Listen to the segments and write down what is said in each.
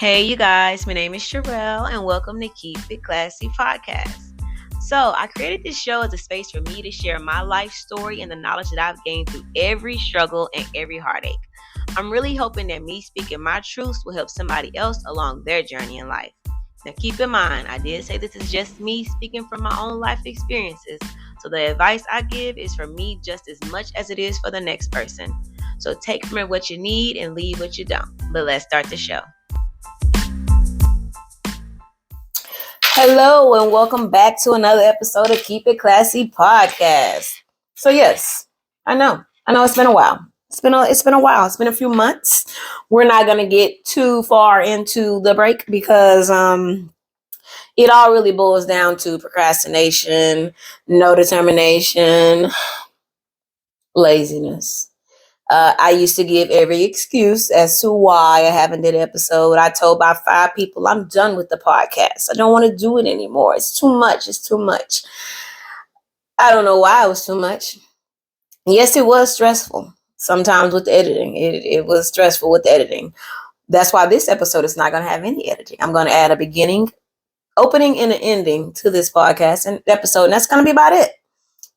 Hey, you guys, my name is Sherelle, and welcome to Keep It Classy podcast. So, I created this show as a space for me to share my life story and the knowledge that I've gained through every struggle and every heartache. I'm really hoping that me speaking my truths will help somebody else along their journey in life. Now, keep in mind, I did say this is just me speaking from my own life experiences, so the advice I give is for me just as much as it is for the next person. So, take from it what you need and leave what you don't. But let's start the show. Hello and welcome back to another episode of Keep It Classy podcast. So yes, I know it's been a while. It's been a while. It's been a few months. We're not gonna get too far into the break because it all really boils down to procrastination, no determination, laziness. I used to give every excuse as to why I haven't did an episode. I told about 5 people I'm done with the podcast. I don't want to do it anymore. It's too much. It's too much. I don't know why it was too much. Yes, it was stressful. Sometimes with the editing, it was stressful with the editing. That's why this episode is not going to have any editing. I'm going to add a beginning, opening, and an ending to this podcast and episode, and that's going to be about it.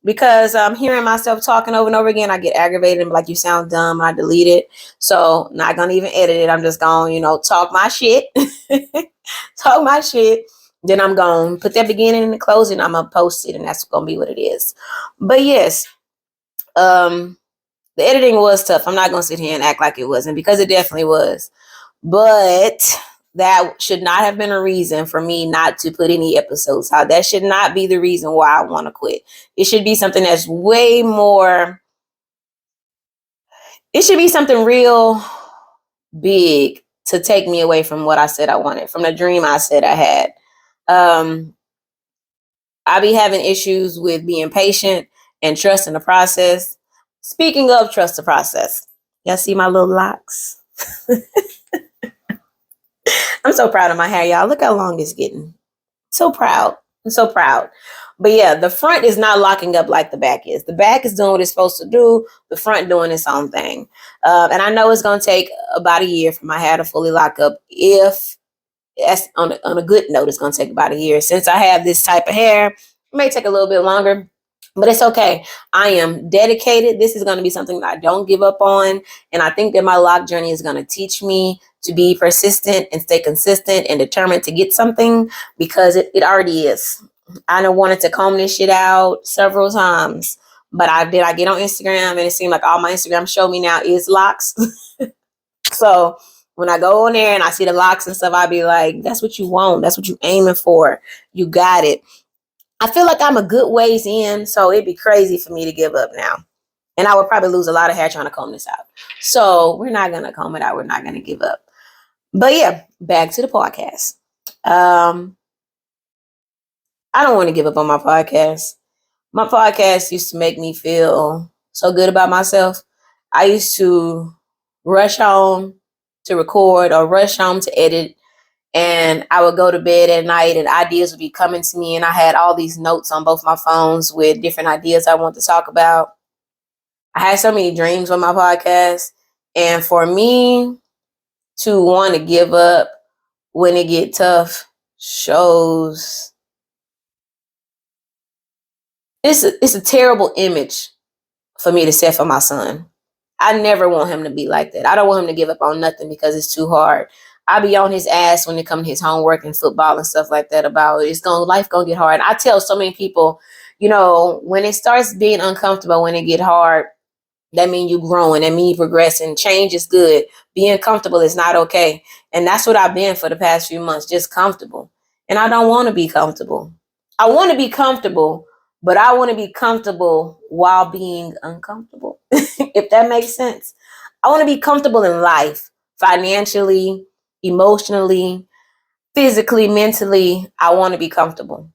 Because I'm hearing myself talking over and over again, I get aggravated and be like, you sound dumb, and I delete it. So not gonna even edit it. I'm just gonna, talk my shit. Talk my shit. Then I'm gonna put that beginning and the closing. I'm gonna post it, and that's gonna be what it is. But yes, the editing was tough. I'm not gonna sit here and act like it wasn't, because it definitely was. But that should not have been a reason for me not to put any episodes out. That should not be the reason why I want to quit. It should be something that's way more. It should be something real big to take me away from what I said I wanted, from the dream I said I had. I be having issues with being patient and trusting the process. Speaking of trust the process, y'all see my little locks? I'm so proud of my hair, y'all. Look how long it's getting. So proud. I'm so proud. But yeah, the front is not locking up like the back is. The back is doing what it's supposed to do. The front doing its own thing. And I know it's going to take about a year for my hair to fully lock up. If that's on a good note, it's going to take about a year. Since I have this type of hair, it may take a little bit longer. But it's okay. I am dedicated. This is going to be something that I don't give up on. And I think that my lock journey is going to teach me to be persistent and stay consistent and determined to get something, because it already is. I done wanted to comb this shit out several times. But I get on Instagram, and it seemed like all my Instagram show me now is locks. So when I go on there and I see the locks and stuff, I be like, that's what you want. That's what you aiming for. You got it. I feel like I'm a good ways in, so it'd be crazy for me to give up now. And I would probably lose a lot of hair trying to comb this out. So we're not going to comb it out. We're not going to give up. But yeah, back to the podcast. I don't want to give up on my podcast. My podcast used to make me feel so good about myself. I used to rush home to record or rush home to edit. And I would go to bed at night and ideas would be coming to me. And I had all these notes on both my phones with different ideas I want to talk about. I had so many dreams on my podcast. And for me to want to give up when it get tough shows. It's a terrible image for me to set for my son. I never want him to be like that. I don't want him to give up on nothing because it's too hard. I be on his ass when it comes to his homework and football and stuff like that about life gonna get hard. I tell so many people, when it starts being uncomfortable, when it get hard, that means you growing, that means you progressing. Change is good. Being comfortable is not okay. And that's what I've been for the past few months, just comfortable. And I don't want to be comfortable. I want to be comfortable, but I want to be comfortable while being uncomfortable, if that makes sense. I want to be comfortable in life, financially, emotionally, physically, mentally. I want to be comfortable.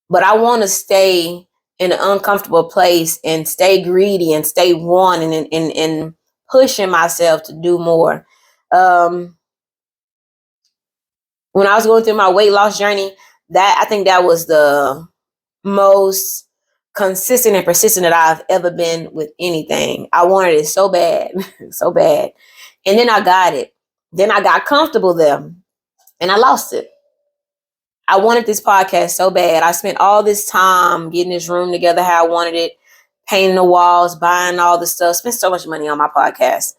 But I want to stay in an uncomfortable place and stay greedy and stay wanting and pushing myself to do more. When I was going through my weight loss journey, I think that was the most consistent and persistent that I've ever been with anything. I wanted it so bad, so bad. And then I got it. Then I got comfortable there. and I lost it. I wanted this podcast so bad. I spent all this time getting this room together how I wanted it, painting the walls, buying all the stuff, spent so much money on my podcast.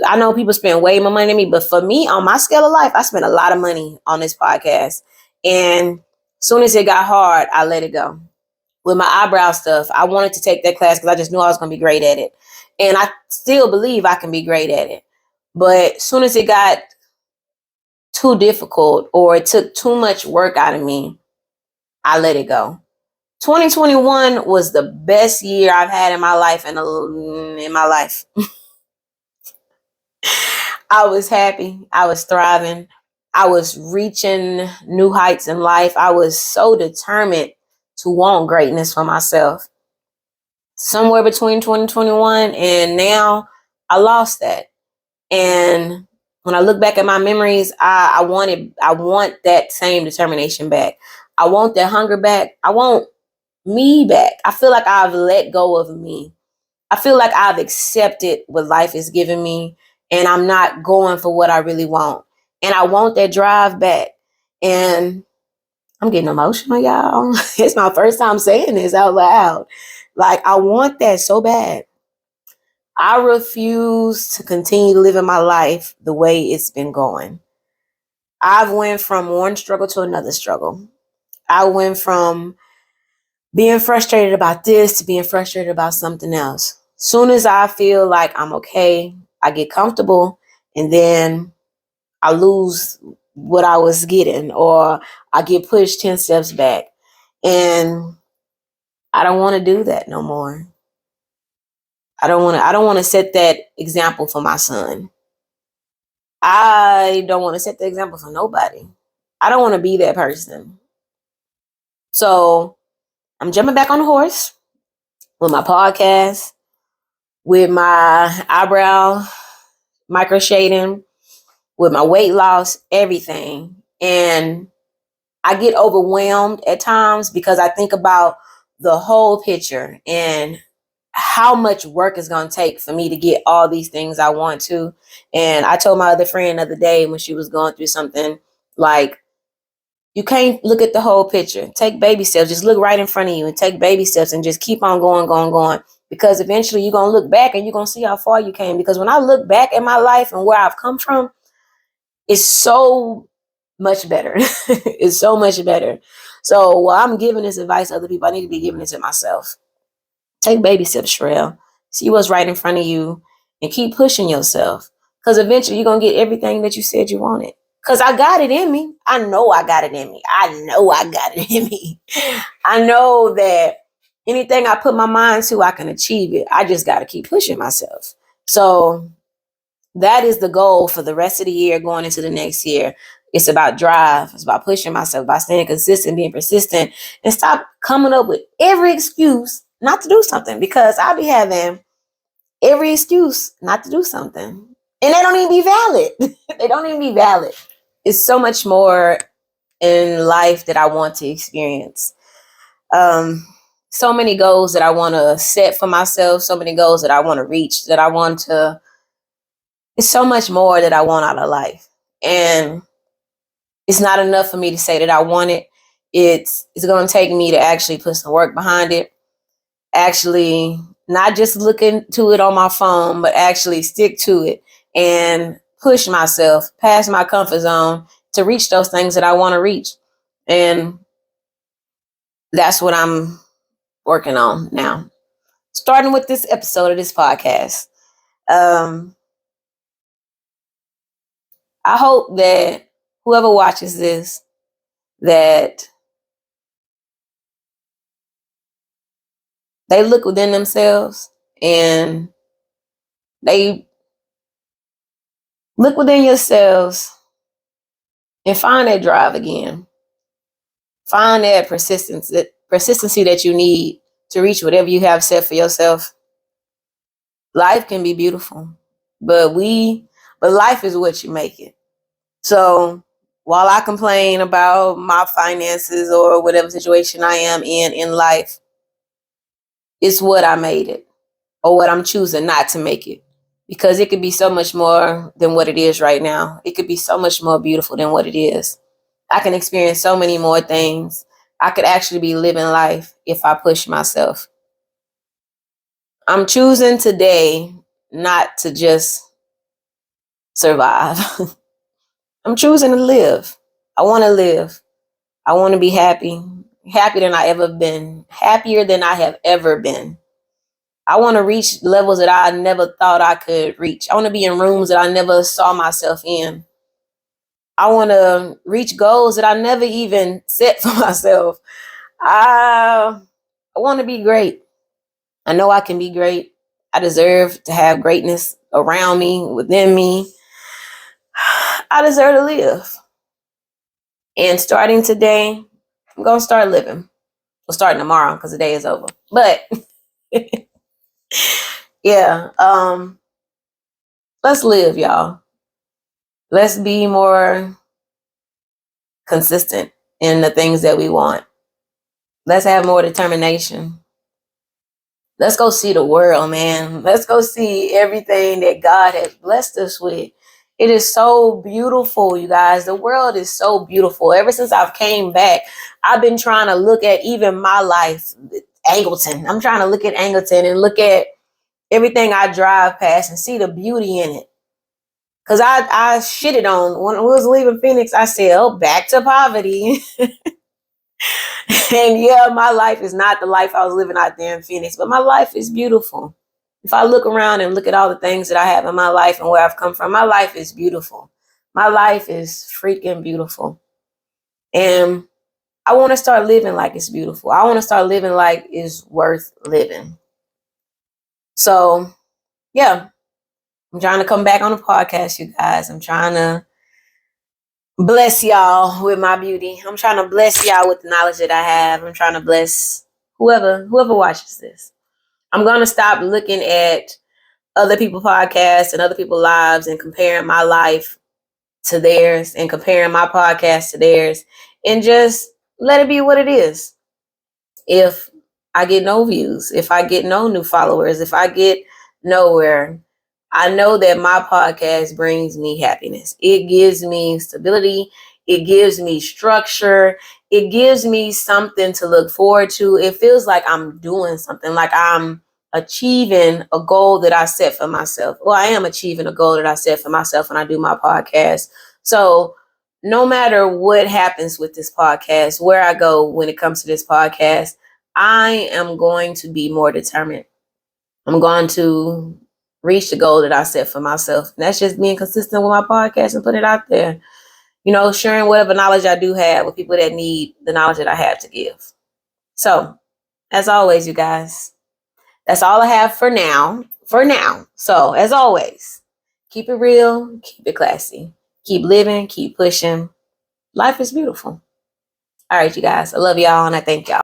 I know people spend way more money than me, but for me, on my scale of life, I spent a lot of money on this podcast. And as soon as it got hard, I let it go. With my eyebrow stuff, I wanted to take that class because I just knew I was going to be great at it. And I still believe I can be great at it. But as soon as it got too difficult or it took too much work out of me, I let it go. 2021 was the best year I've had in my life. I was happy. I was thriving. I was reaching new heights in life. I was so determined to want greatness for myself. Somewhere between 2021 and now, I lost that. And when I look back at my memories, I want that same determination back. I want that hunger back. I want me back. I feel like I've let go of me. I feel like I've accepted what life is giving me, and I'm not going for what I really want. And I want that drive back. And I'm getting emotional, y'all. It's my first time saying this out loud. Like, I want that so bad. I refuse to continue living my life the way it's been going. I've went from one struggle to another struggle. I went from being frustrated about this to being frustrated about something else. Soon as I feel like I'm okay, I get comfortable, and then I lose what I was getting, or I get pushed 10 steps back. And I don't want to do that no more. I don't want to set that example for my son. I don't want to set the example for nobody. I don't want to be that person. So I'm jumping back on the horse with my podcast, with my eyebrow micro shading, with my weight loss, everything. And I get overwhelmed at times because I think about the whole picture and how much work it's going to take for me to get all these things I want to. And I told my other friend the other day when she was going through something, like, you can't look at the whole picture. Take baby steps. Just look right in front of you and take baby steps and just keep on going, going, going. Because eventually you're going to look back and you're going to see how far you came. Because when I look back at my life and where I've come from, it's so much better. It's so much better. So while I'm giving this advice to other people, I need to be giving it to myself. Take baby steps, Shrell. See what's right in front of you and keep pushing yourself. Because eventually you're going to get everything that you said you wanted. Because I got it in me. I know I got it in me. I know I got it in me. I know that anything I put my mind to, I can achieve it. I just got to keep pushing myself. So that is the goal for the rest of the year going into the next year. It's about drive. It's about pushing myself, by staying consistent, being persistent, and stop coming up with every excuse not to do something, because I'll be having every excuse not to do something. And they don't even be valid. They don't even be valid. It's so much more in life that I want to experience. So many goals that I want to set for myself, so many goals that I want to reach, that I want to, it's so much more that I want out of life. And it's not enough for me to say that I want it. It's going to take me to actually put some work behind it. Actually, not just looking to it on my phone, but actually stick to it and push myself past my comfort zone to reach those things that I want to reach. And that's what I'm working on now. Starting with this episode of this podcast. I hope that whoever watches this, that they look within themselves and they look within yourselves and find that drive again. Find that persistency that you need to reach whatever you have set for yourself. Life can be beautiful, but life is what you make it. So while I complain about my finances or whatever situation I am in life, it's what I made it or what I'm choosing not to make it. because it could be so much more than what it is right now. It could be so much more beautiful than what it is. I can experience so many more things. I could actually be living life if I push myself. I'm choosing today not to just survive. I'm choosing to live. I want to live. I want to be happy, happier than I ever been, happier than I have ever been. I want to reach levels that I never thought I could reach. I want to be in rooms that I never saw myself in. I want to reach goals that I never even set for myself. I want to be great. I know I can be great. I deserve to have greatness around me, within me. I deserve to live. And starting today, I'm going to start living. Well, starting tomorrow because the day is over. But yeah, let's live, y'all. Let's be more consistent in the things that we want. Let's have more determination. Let's go see the world, man. Let's go see everything that God has blessed us with. It is so beautiful, you guys. The world is so beautiful. Ever since I've came back, I've been trying to look at even my life, Angleton. I'm trying to look at Angleton and look at everything I drive past and see the beauty in it. Because I shitted on, when I was leaving Phoenix, I said, oh, back to poverty. And yeah, my life is not the life I was living out there in Phoenix, but my life is beautiful. If I look around and look at all the things that I have in my life and where I've come from, my life is beautiful. My life is freaking beautiful. And I want to start living like it's beautiful. I want to start living like it's worth living. So, yeah, I'm trying to come back on the podcast, you guys. I'm trying to bless y'all with my beauty. I'm trying to bless y'all with the knowledge that I have. I'm trying to bless whoever watches this. I'm going to stop looking at other people's podcasts and other people's lives and comparing my life to theirs and comparing my podcast to theirs and just let it be what it is. If I get no views, if I get no new followers, if I get nowhere, I know that my podcast brings me happiness. It gives me stability. It gives me structure. It gives me something to look forward to. It feels like I'm doing something, like I'm achieving a goal that I set for myself. Well, I am achieving a goal that I set for myself when I do my podcast. So no matter what happens with this podcast, where I go when it comes to this podcast, I am going to be more determined. I'm going to reach the goal that I set for myself. And that's just being consistent with my podcast and putting it out there. You know, sharing whatever knowledge I do have with people that need the knowledge that I have to give. So, as always, you guys, that's all I have for now. So, as always, keep it real, keep it classy. Keep living, keep pushing. Life is beautiful. All right, you guys. I love y'all and I thank y'all.